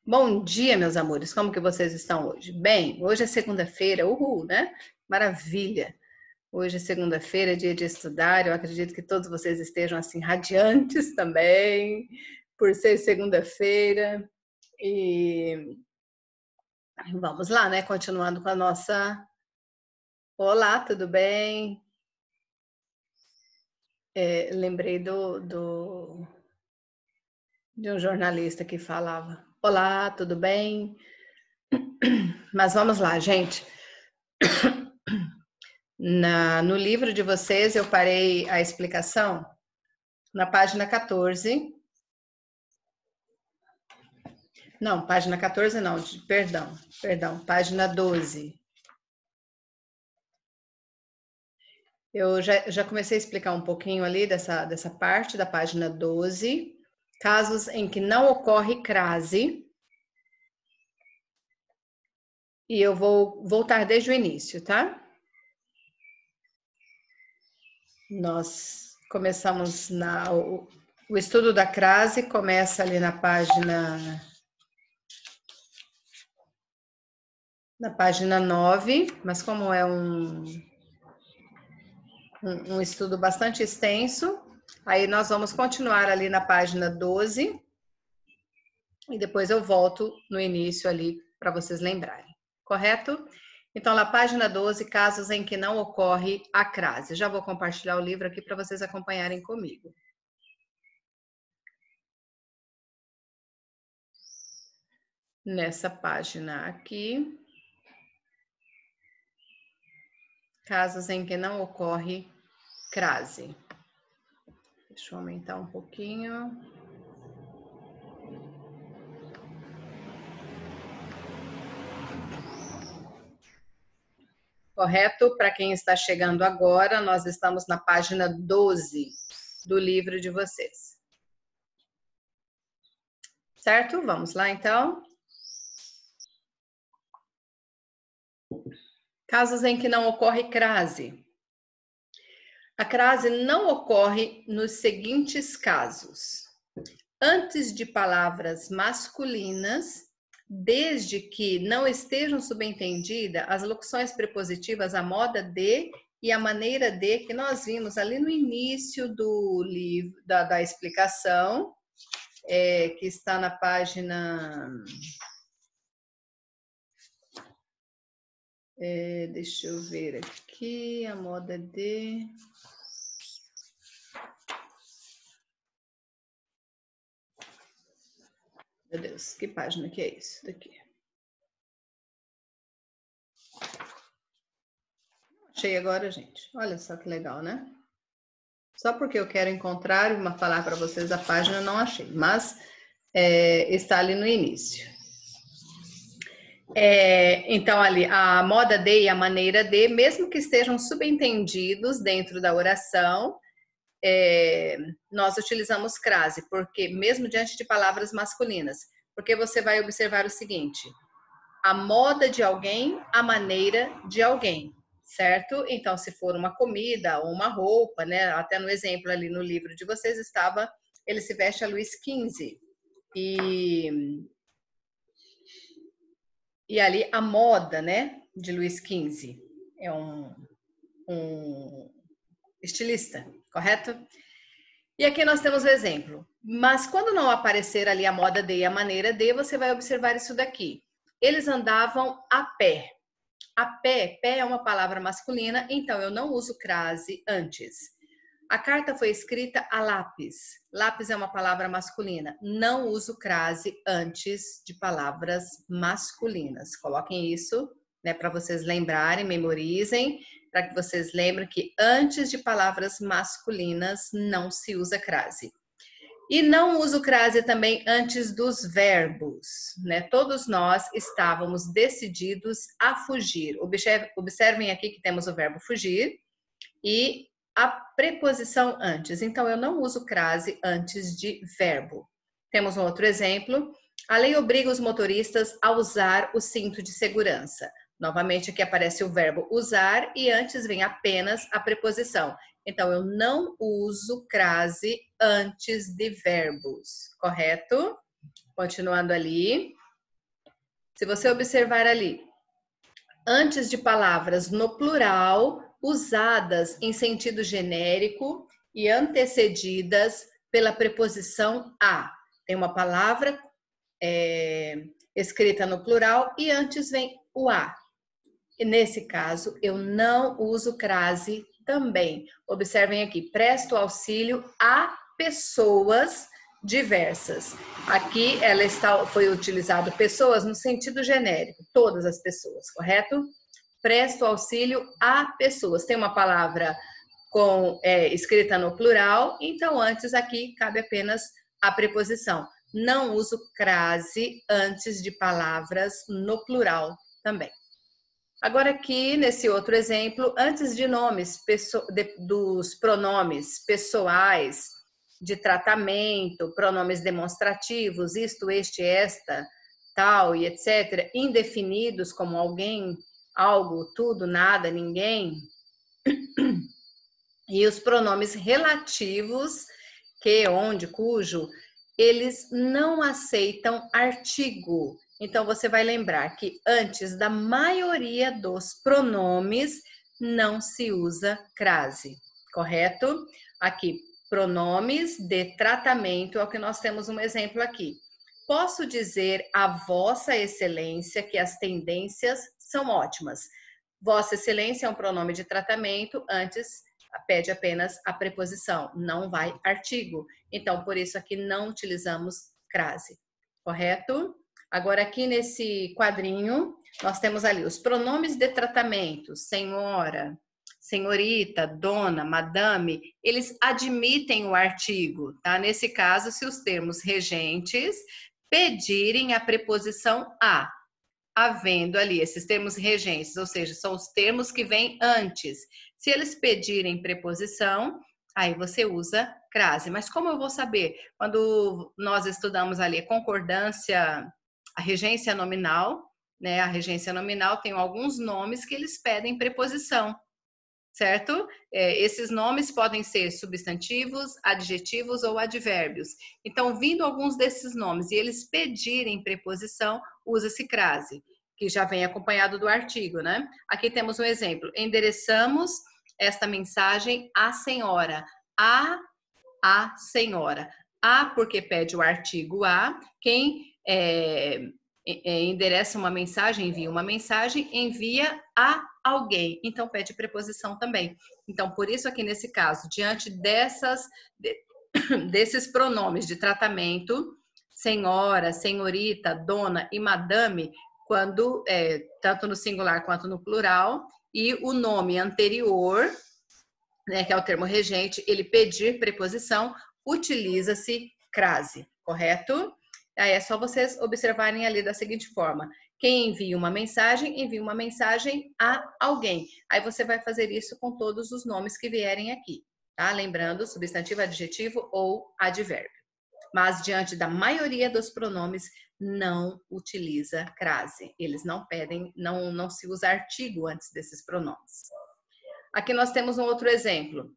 Bom dia, meus amores. Como que vocês estão hoje? Bem, hoje é segunda-feira, uhul, né? Maravilha. Hoje é segunda-feira, dia de estudar. Eu acredito que todos vocês estejam assim radiantes também, por ser segunda-feira. E vamos lá, né? Continuando com a nossa. Olá, tudo bem? Lembrei de um jornalista que falava: Olá, tudo bem? Mas vamos lá, gente. No livro de vocês, eu parei a explicação na página 14. Não, página 14 não, perdão, página 12. Eu já comecei a explicar um pouquinho ali dessa parte da página 12, casos em que não ocorre crase, e eu vou voltar desde o início, tá? Nós começamos o estudo da crase começa ali na página 9, mas como é um estudo bastante extenso, aí nós vamos continuar ali na página 12 e depois eu volto no início ali para vocês lembrarem, correto? Então, na página 12, casos em que não ocorre a crase. Já vou compartilhar o livro aqui para vocês acompanharem comigo. Nessa página aqui, casos em que não ocorre crase. Deixa eu aumentar um pouquinho. Correto? Para quem está chegando agora, nós estamos na página 12 do livro de vocês. Certo? Vamos lá, então. Casos em que não ocorre crase. A crase não ocorre nos seguintes casos: antes de palavras masculinas, desde que não estejam subentendidas as locuções prepositivas a moda de e a maneira de, que nós vimos ali no início do livro, da explicação, que está na página... deixa eu ver aqui, a moda de... Meu Deus, que página que é isso daqui? Achei agora, gente. Olha só que legal, né? Só porque eu quero encontrar uma falar para vocês a página, não achei, mas está ali no início. Então, ali, a moda de e a maneira de, mesmo que estejam subentendidos dentro da oração, nós utilizamos crase, porque mesmo diante de palavras masculinas, porque você vai observar o seguinte: a moda de alguém, a maneira de alguém, certo? Então, se for uma comida ou uma roupa, né? Até no exemplo ali no livro de vocês estava, ele se veste a Luís XV. E ali a moda, né, de Luís XV. É um estilista, correto? E aqui nós temos o exemplo. Mas quando não aparecer ali a moda de e a maneira de, você vai observar isso daqui. Eles andavam a pé. A pé, pé é uma palavra masculina, então eu não uso crase antes. A carta foi escrita a lápis. Lápis é uma palavra masculina. Não uso crase antes de palavras masculinas. Coloquem isso, né, para vocês lembrarem, memorizem, para que vocês lembrem que antes de palavras masculinas não se usa crase. E não uso crase também antes dos verbos, né? Todos nós estávamos decididos a fugir. Observem aqui que temos o verbo fugir e a preposição antes. Então, eu não uso crase antes de verbo. Temos um outro exemplo. A lei obriga os motoristas a usar o cinto de segurança. Novamente, aqui aparece o verbo usar e antes vem apenas a preposição. Então, eu não uso crase antes de verbos, correto? Continuando ali. Se você observar ali, antes de palavras no plural, usadas em sentido genérico e antecedidas pela preposição a. Tem uma palavra escrita no plural e antes vem o a. E nesse caso, eu não uso crase também. Observem aqui, presto auxílio a pessoas diversas. Aqui foi utilizado pessoas no sentido genérico, todas as pessoas, correto? Presto auxílio a pessoas. Tem uma palavra escrita no plural, então antes aqui cabe apenas a preposição. Não uso crase antes de palavras no plural também. Agora aqui, nesse outro exemplo, antes de nomes, dos pronomes pessoais, de tratamento, pronomes demonstrativos, isto, este, esta, tal e etc., indefinidos como alguém, algo, tudo, nada, ninguém, e os pronomes relativos, que, onde, cujo, eles não aceitam artigo. Então, você vai lembrar que antes da maioria dos pronomes não se usa crase, correto? Aqui, pronomes de tratamento é o que nós temos um exemplo aqui. Posso dizer a Vossa Excelência que as tendências são ótimas. Vossa Excelência é um pronome de tratamento, antes pede apenas a preposição, não vai artigo. Então, por isso aqui não utilizamos crase, correto? Agora, aqui nesse quadrinho, nós temos ali os pronomes de tratamento, senhora, senhorita, dona, madame, eles admitem o artigo, tá? Nesse caso, se os termos regentes pedirem a preposição a, havendo ali esses termos regentes, ou seja, são os termos que vêm antes. Se eles pedirem preposição, aí você usa crase. Mas como eu vou saber? Quando nós estudamos ali a concordância, a regência nominal, né? A regência nominal tem alguns nomes que eles pedem preposição, certo? Esses nomes podem ser substantivos, adjetivos ou advérbios. Então, vindo alguns desses nomes e eles pedirem preposição, usa-se crase, que já vem acompanhado do artigo, né? Aqui temos um exemplo. Endereçamos esta mensagem à senhora. A senhora. A, porque pede o artigo a. Quem endereça uma mensagem, envia uma mensagem, envia a alguém. Então, pede preposição também. Então, por isso aqui nesse caso, diante desses pronomes de tratamento, senhora, senhorita, dona e madame, quando, tanto no singular quanto no plural, e o nome anterior, né, que é o termo regente, ele pedir preposição, utiliza-se crase, correto? Aí é só vocês observarem ali da seguinte forma. Quem envia uma mensagem a alguém. Aí você vai fazer isso com todos os nomes que vierem aqui, tá? Lembrando, substantivo, adjetivo ou advérbio. Mas diante da maioria dos pronomes, não utiliza crase. Eles não pedem, não se usa artigo antes desses pronomes. Aqui nós temos um outro exemplo.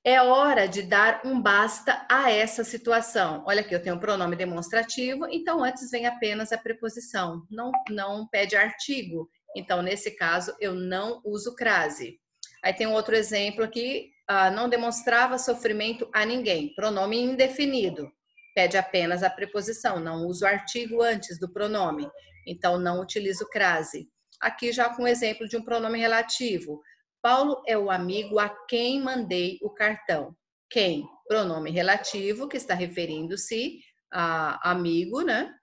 É hora de dar um basta a essa situação. Olha aqui, eu tenho um pronome demonstrativo, então antes vem apenas a preposição. Não pede artigo. Então, nesse caso, eu não uso crase. Aí tem um outro exemplo aqui. Não demonstrava sofrimento a ninguém. Pronome indefinido. Pede apenas a preposição. Não uso artigo antes do pronome. Então, não utilizo crase. Aqui já com o exemplo de um pronome relativo. Paulo é o amigo a quem mandei o cartão. Quem? Pronome relativo, que está referindo-se a amigo, né?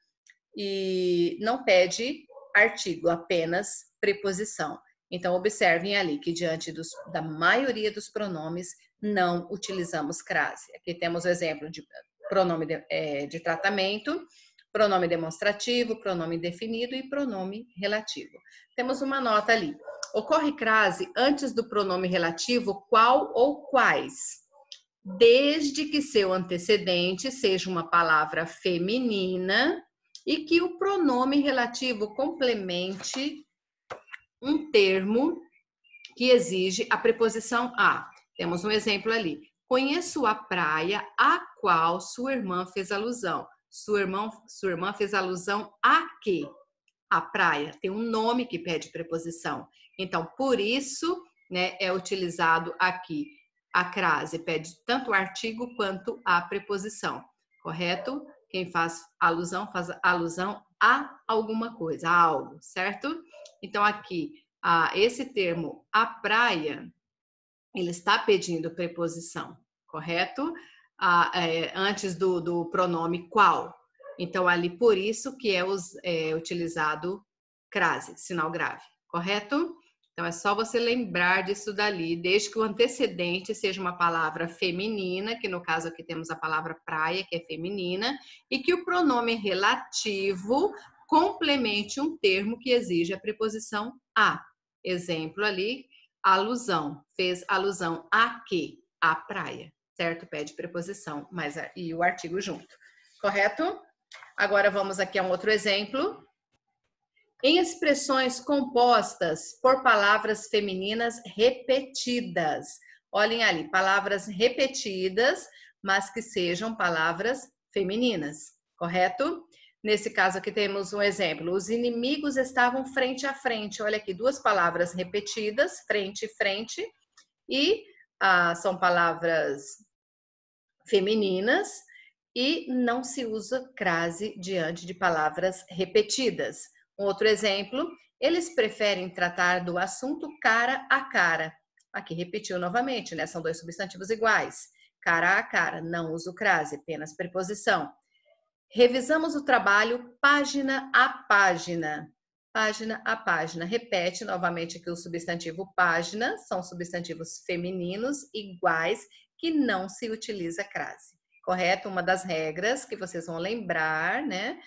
E não pede artigo, apenas preposição. Então, observem ali que diante da maioria dos pronomes, não utilizamos crase. Aqui temos o exemplo de pronome de tratamento, pronome demonstrativo, pronome indefinido e pronome relativo. Temos uma nota ali. Ocorre crase antes do pronome relativo qual ou quais, desde que seu antecedente seja uma palavra feminina e que o pronome relativo complemente um termo que exige a preposição a. Temos um exemplo ali. Conheço a praia a qual sua irmã fez alusão. Sua irmã fez alusão a quê? A praia tem um nome que pede preposição. Então, por isso, né, é utilizado aqui a crase. Pede tanto o artigo quanto a preposição, correto? Quem faz alusão a alguma coisa, a algo, certo? Então, aqui, esse termo, a praia, ele está pedindo preposição, correto? Antes do pronome qual. Então, ali, por isso que é utilizado crase, sinal grave, correto? Então, é só você lembrar disso dali, desde que o antecedente seja uma palavra feminina, que no caso aqui temos a palavra praia, que é feminina, e que o pronome relativo complemente um termo que exige a preposição a. Exemplo ali, alusão. Fez alusão a quê? A praia, certo? Pede preposição, e o artigo junto, correto? Agora vamos aqui a um outro exemplo. Em expressões compostas por palavras femininas repetidas. Olhem ali, palavras repetidas, mas que sejam palavras femininas, correto? Nesse caso aqui temos um exemplo. Os inimigos estavam frente a frente. Olha aqui, duas palavras repetidas, frente e frente, e são palavras femininas e não se usa crase diante de palavras repetidas. Um outro exemplo, eles preferem tratar do assunto cara a cara. Aqui repetiu novamente, né? São dois substantivos iguais. Cara a cara, não uso crase, apenas preposição. Revisamos o trabalho página a página. Página a página. Repete novamente aqui o substantivo página, são substantivos femininos iguais que não se utiliza crase. Correto? Uma das regras que vocês vão lembrar, né?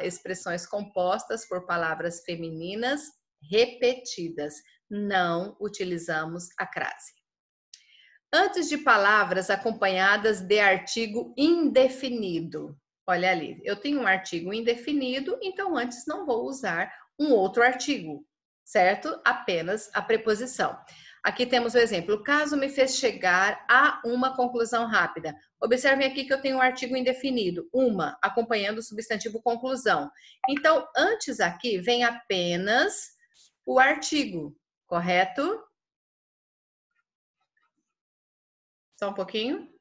Expressões compostas por palavras femininas repetidas. Não utilizamos a crase. Antes de palavras acompanhadas de artigo indefinido. Olha ali, eu tenho um artigo indefinido, então antes não vou usar um outro artigo, certo? Apenas a preposição. Aqui temos o exemplo. O caso me fez chegar a uma conclusão rápida. Observem aqui que eu tenho um artigo indefinido, uma, acompanhando o substantivo conclusão. Então, antes aqui vem apenas o artigo, correto? Só um pouquinho.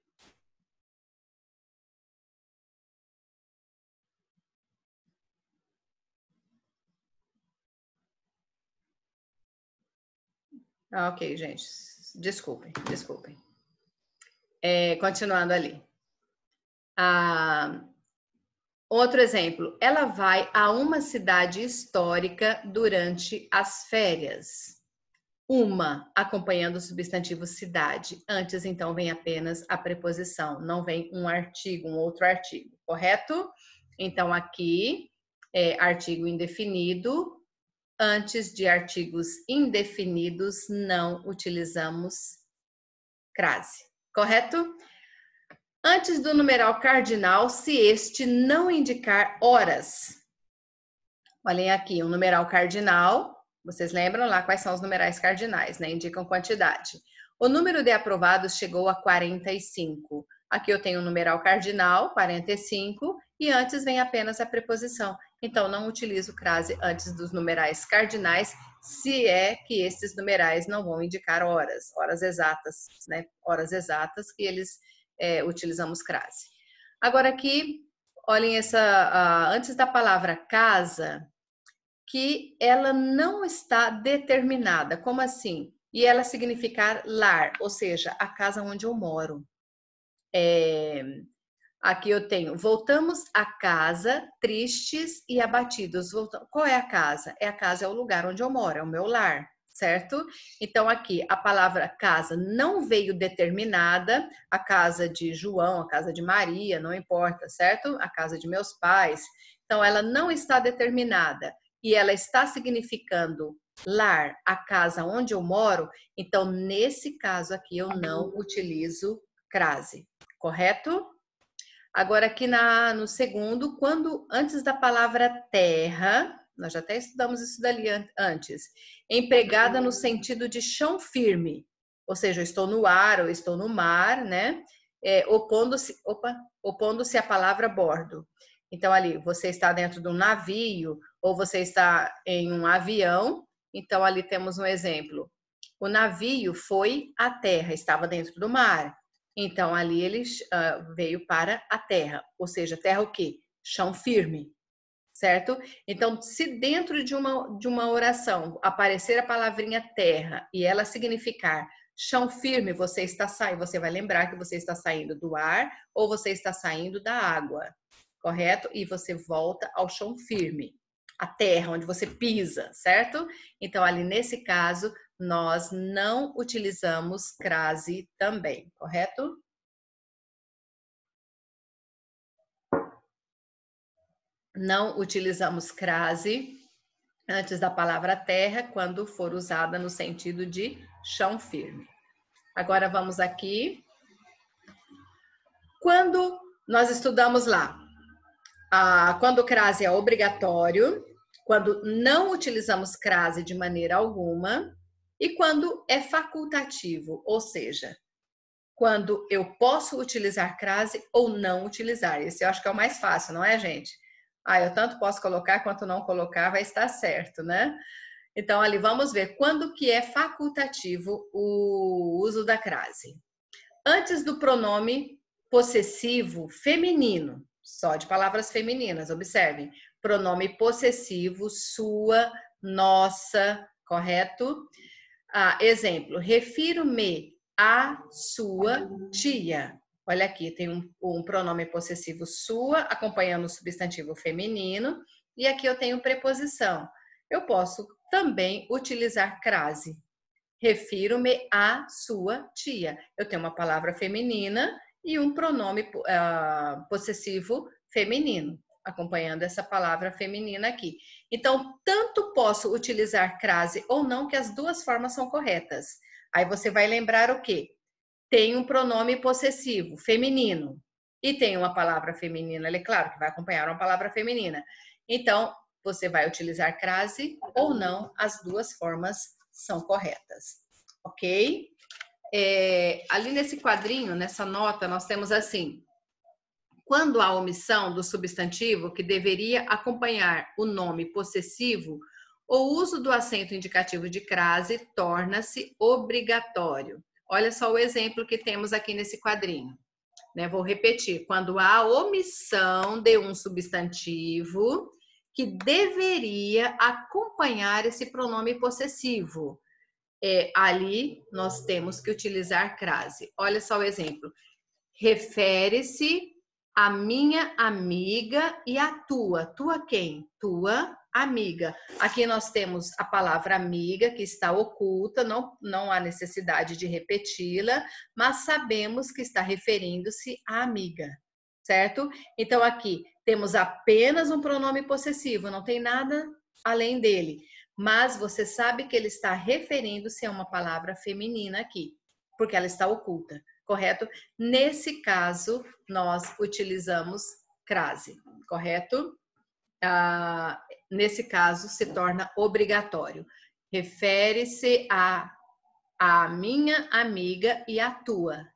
Ok, gente. Desculpem. Continuando ali. Outro exemplo. Ela vai a uma cidade histórica durante as férias. Uma, acompanhando o substantivo cidade. Antes, então, vem apenas a preposição. Não vem um artigo, um outro artigo. Correto? Então, aqui, artigo indefinido. Antes de artigos indefinidos, não utilizamos crase, correto? Antes do numeral cardinal, se este não indicar horas. Olhem aqui, um numeral cardinal, vocês lembram lá quais são os numerais cardinais, né? Indicam quantidade. O número de aprovados chegou a 45. Aqui eu tenho um numeral cardinal, 45, e antes vem apenas a preposição. Então, não utilizo crase antes dos numerais cardinais, se é que esses numerais não vão indicar horas exatas, né? Horas exatas que eles utilizamos crase. Agora aqui, olhem antes da palavra casa, que ela não está determinada. Como assim? E ela significar lar, ou seja, a casa onde eu moro. Aqui eu tenho, voltamos a casa, tristes e abatidos. Qual é a casa? A casa é o lugar onde eu moro, é o meu lar, certo? Então aqui a palavra casa não veio determinada, a casa de João, a casa de Maria, não importa, certo? A casa de meus pais. Então ela não está determinada e ela está significando lar, a casa onde eu moro. Então nesse caso aqui eu não utilizo crase, correto? Agora aqui no segundo, quando antes da palavra terra, nós já até estudamos isso dali antes, empregada no sentido de chão firme, ou seja, eu estou no ar ou estou no mar, né? Opondo-se à palavra bordo. Então, ali, você está dentro de um navio ou você está em um avião. Então, ali temos um exemplo. O navio foi à terra, estava dentro do mar. Então, ali ele veio para a terra. Ou seja, terra o quê? Chão firme, certo? Então, se dentro de uma oração aparecer a palavrinha terra e ela significar chão firme, você está saindo, você vai lembrar que você está saindo do ar ou você está saindo da água, correto? E você volta ao chão firme, a terra onde você pisa, certo? Então, ali nesse caso, nós não utilizamos crase também, correto? Não utilizamos crase antes da palavra terra quando for usada no sentido de chão firme. Agora vamos aqui. Quando nós estudamos lá, quando crase é obrigatório, quando não utilizamos crase de maneira alguma e quando é facultativo, ou seja, quando eu posso utilizar crase ou não utilizar. Esse eu acho que é o mais fácil, não é, gente? Eu tanto posso colocar quanto não colocar, vai estar certo, né? Então, ali vamos ver quando que é facultativo o uso da crase. Antes do pronome possessivo feminino, só de palavras femininas, observem. Pronome possessivo, sua, nossa, correto? Exemplo, refiro-me à sua tia. Olha aqui, tem um pronome possessivo sua, acompanhando o substantivo feminino, e aqui eu tenho preposição. Eu posso também utilizar crase. Refiro-me à sua tia. Eu tenho uma palavra feminina e um pronome possessivo feminino, acompanhando essa palavra feminina aqui. Então, tanto posso utilizar crase ou não, que as duas formas são corretas. Aí você vai lembrar o quê? Tem um pronome possessivo feminino e tem uma palavra feminina, é claro que vai acompanhar uma palavra feminina. Então, você vai utilizar crase ou não, as duas formas são corretas, ok? Ali nesse quadrinho, nessa nota, nós temos assim: quando há omissão do substantivo que deveria acompanhar o nome possessivo, o uso do acento indicativo de crase torna-se obrigatório. Olha só o exemplo que temos aqui nesse quadrinho. Vou repetir: quando há omissão de um substantivo que deveria acompanhar esse pronome possessivo, ali nós temos que utilizar crase. Olha só o exemplo. Refere-se à minha amiga e à tua. Tua quem? Tua amiga. Aqui nós temos a palavra amiga, que está oculta, não há necessidade de repeti-la, mas sabemos que está referindo-se à amiga, certo? Então aqui temos apenas um pronome possessivo, não tem nada além dele. Mas você sabe que ele está referindo-se a uma palavra feminina aqui, porque ela está oculta, correto? Nesse caso, nós utilizamos crase, correto? Nesse caso, se torna obrigatório. Refere-se a minha amiga e a tua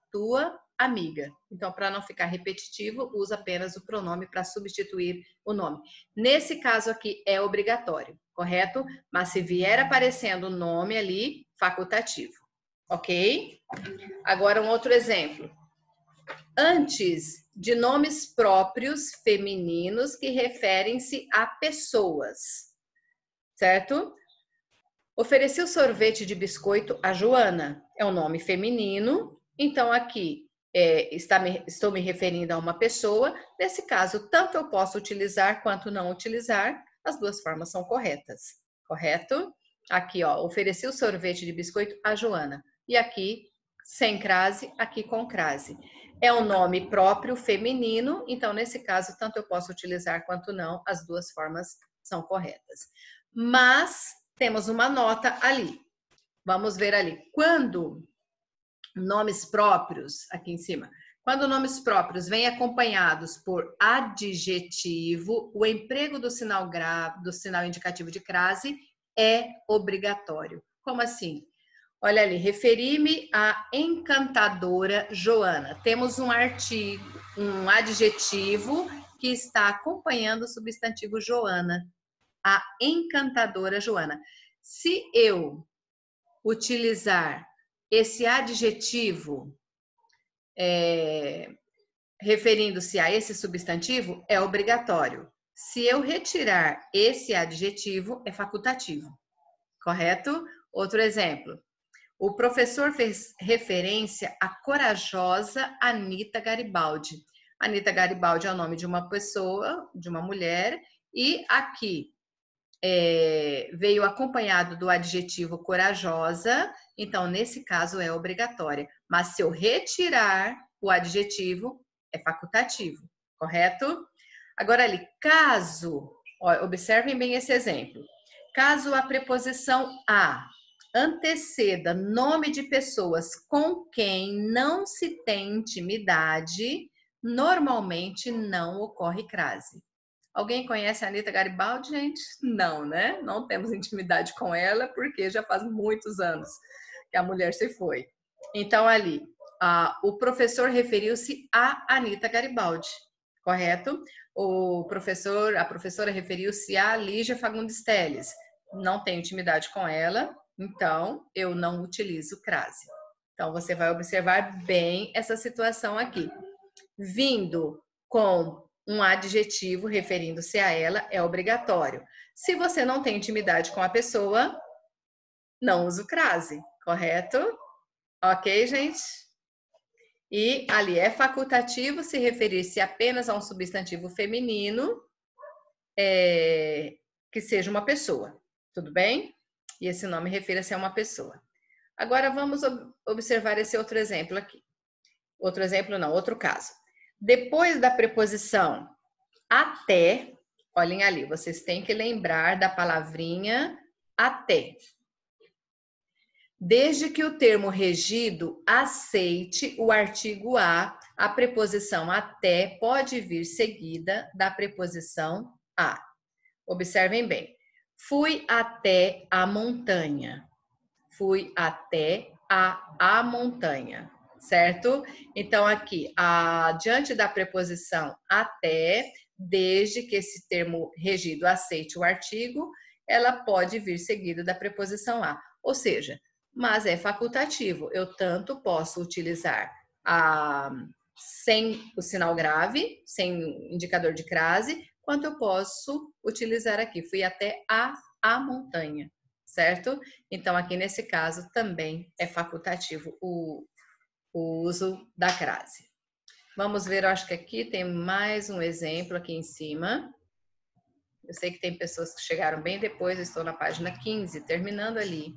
amiga. Então, para não ficar repetitivo, usa apenas o pronome para substituir o nome. Nesse caso aqui é obrigatório, correto? Mas se vier aparecendo o nome ali, facultativo, ok? Agora um outro exemplo. Antes de nomes próprios femininos que referem-se a pessoas, certo? Ofereci o sorvete de biscoito a Joana. É um nome feminino, então aqui estou me referindo a uma pessoa. Nesse caso, tanto eu posso utilizar quanto não utilizar, as duas formas são corretas, correto? Aqui, ó, ofereci o sorvete de biscoito a Joana. E aqui, sem crase, aqui com crase. É um nome próprio feminino, então nesse caso, tanto eu posso utilizar quanto não, as duas formas são corretas. Mas temos uma nota ali. Vamos ver ali. Quando nomes próprios, aqui em cima, quando nomes próprios vêm acompanhados por adjetivo, o emprego do sinal indicativo de crase é obrigatório. Como assim? Olha ali, referi-me à encantadora Joana. Temos um artigo, um adjetivo que está acompanhando o substantivo Joana, a encantadora Joana. Se eu utilizar esse adjetivo referindo-se a esse substantivo, é obrigatório. Se eu retirar esse adjetivo, é facultativo. Correto? Outro exemplo. O professor fez referência à corajosa Anita Garibaldi. Anita Garibaldi é o nome de uma pessoa, de uma mulher, e aqui veio acompanhado do adjetivo corajosa, então nesse caso é obrigatória. Mas se eu retirar o adjetivo, é facultativo, correto? Agora ali, caso, observem bem esse exemplo. Caso a preposição a anteceda nome de pessoas com quem não se tem intimidade, normalmente não ocorre crase. Alguém conhece a Anita Garibaldi, gente? Não, né? Não temos intimidade com ela, porque já faz muitos anos que a mulher se foi. Então, ali, o professor referiu-se a Anita Garibaldi, correto? A professora referiu-se a Lígia Fagundes Telles. Não tenho intimidade com ela, então eu não utilizo crase. Então, você vai observar bem essa situação aqui. Vindo com um adjetivo referindo-se a ela, é obrigatório. Se você não tem intimidade com a pessoa, não usa o crase, correto? Ok, gente? E ali é facultativo se referir-se apenas a um substantivo feminino que seja uma pessoa, tudo bem? E esse nome refira-se a uma pessoa. Agora vamos observar esse outro exemplo aqui. Outro exemplo não, outro caso. Depois da preposição até, olhem ali, vocês têm que lembrar da palavrinha até. Desde que o termo regido aceite o artigo a preposição até pode vir seguida da preposição a. Observem bem. Fui até a montanha. Fui até a montanha, certo? Então, aqui, diante da preposição até, desde que esse termo regido aceite o artigo, ela pode vir seguida da preposição a. Ou seja, mas é facultativo. Eu tanto posso utilizar sem o sinal grave, sem indicador de crase, quanto eu posso utilizar aqui. Fui até a montanha, certo? Então, aqui nesse caso, também é facultativo o uso da crase. Vamos ver, eu acho que aqui tem mais um exemplo aqui em cima. Eu sei que tem pessoas que chegaram bem depois, eu estou na página 15, terminando ali.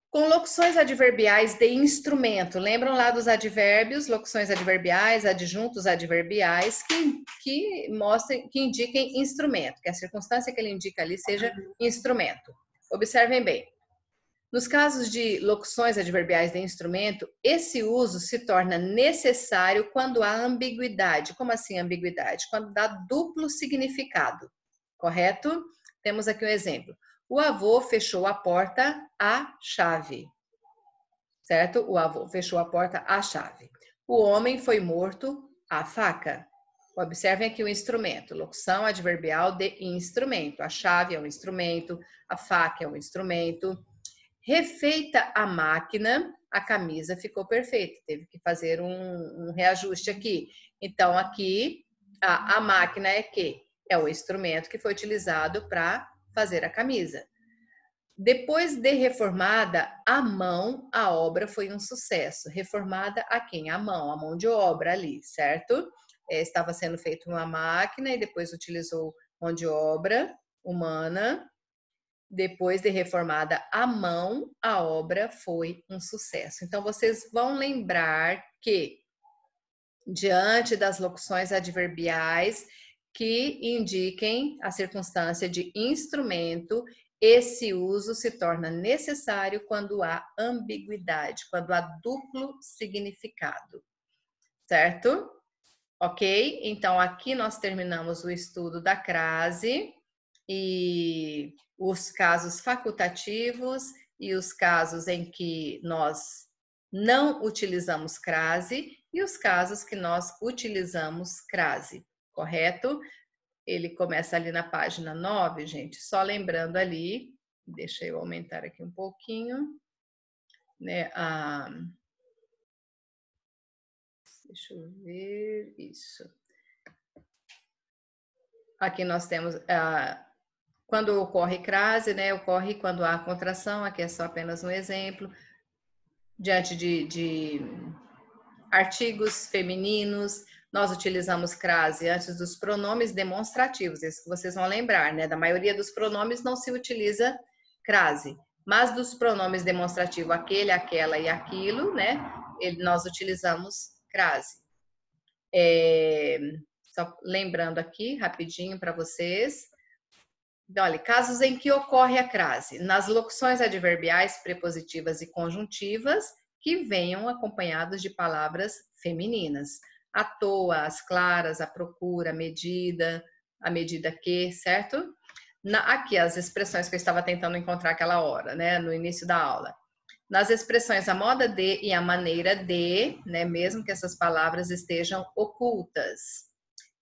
Com locuções adverbiais de instrumento. Lembram lá dos advérbios, locuções adverbiais, adjuntos adverbiais, que mostrem, que indiquem instrumento, que a circunstância que ele indica ali seja instrumento. Observem bem. Nos casos de locuções adverbiais de instrumento, esse uso se torna necessário quando há ambiguidade. Como assim ambiguidade? Quando dá duplo significado, correto? Temos aqui um exemplo. O avô fechou a porta à chave, certo? O avô fechou a porta à chave. O homem foi morto à faca. Observem aqui o instrumento, locução adverbial de instrumento. A chave é um instrumento, a faca é um instrumento. Refeita a máquina, a camisa ficou perfeita. Teve que fazer um reajuste aqui. Então, aqui, a máquina é que? É o instrumento que foi utilizado para fazer a camisa. Depois de reformada, a mão, a obra foi um sucesso. Reformada a quem? A mão de obra ali, certo? Estava sendo feita uma máquina e depois utilizou mão de obra humana. Depois de reformada a mão, a obra foi um sucesso. Então, vocês vão lembrar que, diante das locuções adverbiais que indiquem a circunstância de instrumento, esse uso se torna necessário quando há ambiguidade, quando há duplo significado, certo? Ok? Então, aqui nós terminamos o estudo da crase e os casos facultativos e os casos em que nós não utilizamos crase e os casos que nós utilizamos crase. correto? Ele começa ali na página 9, gente, só lembrando ali, deixa eu aumentar aqui um pouquinho, né? Deixa eu ver, isso. Aqui nós temos, quando ocorre crase, né? Ocorre quando há contração, aqui é só apenas um exemplo, diante de artigos femininos, nós utilizamos crase antes dos pronomes demonstrativos, isso que vocês vão lembrar, né? Da maioria dos pronomes não se utiliza crase, mas dos pronomes demonstrativos aquele, aquela e aquilo, né? Nós utilizamos crase. Só lembrando aqui, rapidinho para vocês. Olha, casos em que ocorre a crase, nas locuções adverbiais, prepositivas e conjuntivas, que venham acompanhados de palavras femininas. À toa, às claras, à procura, à medida que, certo? Aqui as expressões que eu estava tentando encontrar aquela hora, né, no início da aula. Nas expressões a moda de e a maneira de, né, mesmo que essas palavras estejam ocultas.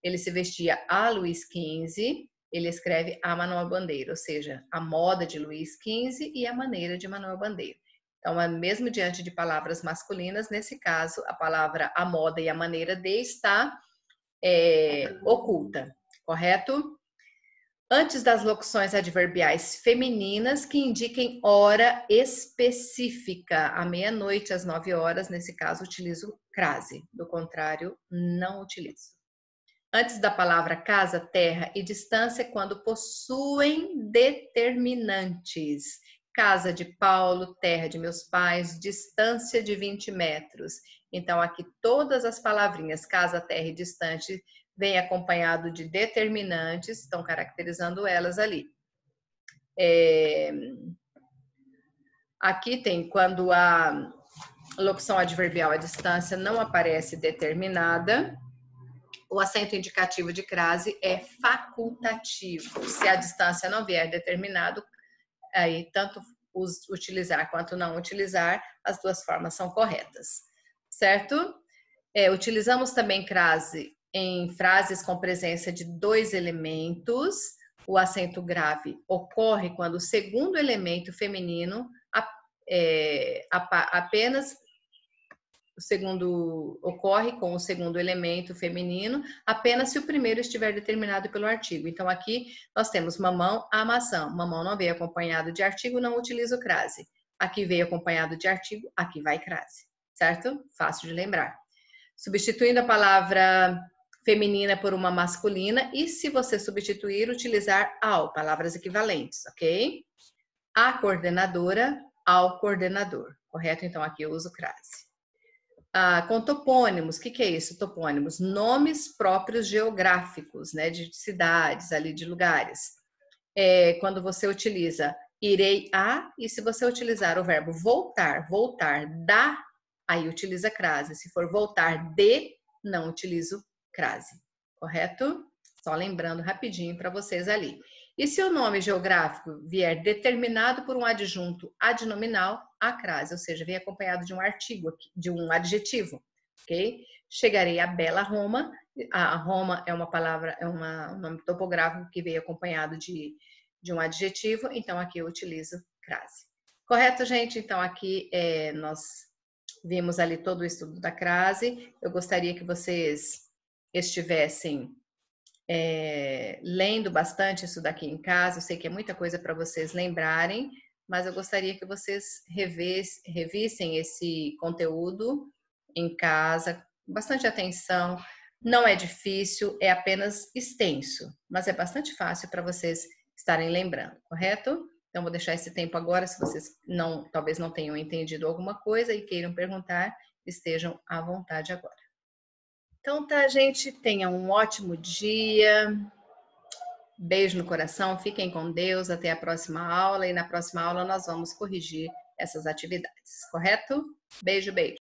Ele se vestia a Luís XV, ele escreve a Manuel Bandeira, ou seja, a moda de Luís XV e a maneira de Manuel Bandeira. Então, mesmo diante de palavras masculinas, nesse caso, a palavra a moda e a maneira de está oculta, correto? Antes das locuções adverbiais femininas que indiquem hora específica, à meia-noite, às 9 horas, nesse caso, utilizo crase, do contrário, não utilizo. Antes da palavra casa, terra e distância, quando possuem determinantes. Casa de Paulo, terra de meus pais, distância de 20 metros. Então, aqui todas as palavrinhas casa, terra e distante vem acompanhado de determinantes, estão caracterizando elas ali. Aqui tem quando a locução adverbial à distância não aparece determinada, o acento indicativo de crase é facultativo. Se a distância não vier determinado, aí tanto utilizar quanto não utilizar, as duas formas são corretas, certo? Utilizamos também crase em frases com presença de dois elementos. O acento grave ocorre quando o segundo elemento feminino apenas o segundo ocorre com o segundo elemento feminino apenas se o primeiro estiver determinado pelo artigo. Então, aqui nós temos mamão, a maçã. Mamão não veio acompanhado de artigo, não utilizo crase. Aqui veio acompanhado de artigo, aqui vai crase, certo? Fácil de lembrar. Substituindo a palavra feminina por uma masculina e, se você substituir, utilizar ao, palavras equivalentes, ok? A coordenadora, ao coordenador, correto? Então, aqui eu uso crase. Com topônimos, o que é isso? Topônimos, nomes próprios geográficos, né, de cidades, ali de lugares. Quando você utiliza irei a, e se você utilizar o verbo voltar, voltar da, aí utiliza crase. Se for voltar de, não utilizo crase, correto? Só lembrando rapidinho para vocês ali. E se o nome geográfico vier determinado por um adjunto adnominal, a crase, ou seja, vem acompanhado de um artigo, de um adjetivo, ok? Chegarei a bela Roma. A Roma é uma palavra, um nome topográfico que veio acompanhado de um adjetivo, então aqui eu utilizo crase. Correto, gente? Então aqui nós vimos ali todo o estudo da crase. Eu gostaria que vocês estivessem lendo bastante isso daqui em casa. Eu sei que é muita coisa para vocês lembrarem, mas eu gostaria que vocês revissem esse conteúdo em casa, com bastante atenção. Não é difícil, é apenas extenso, mas é bastante fácil para vocês estarem lembrando, correto? Então, vou deixar esse tempo agora, se vocês talvez não tenham entendido alguma coisa e queiram perguntar, estejam à vontade agora. Então tá, gente, tenham um ótimo dia. Beijo no coração, fiquem com Deus, até a próxima aula. E na próxima aula nós vamos corrigir essas atividades, correto? Beijo, beijo.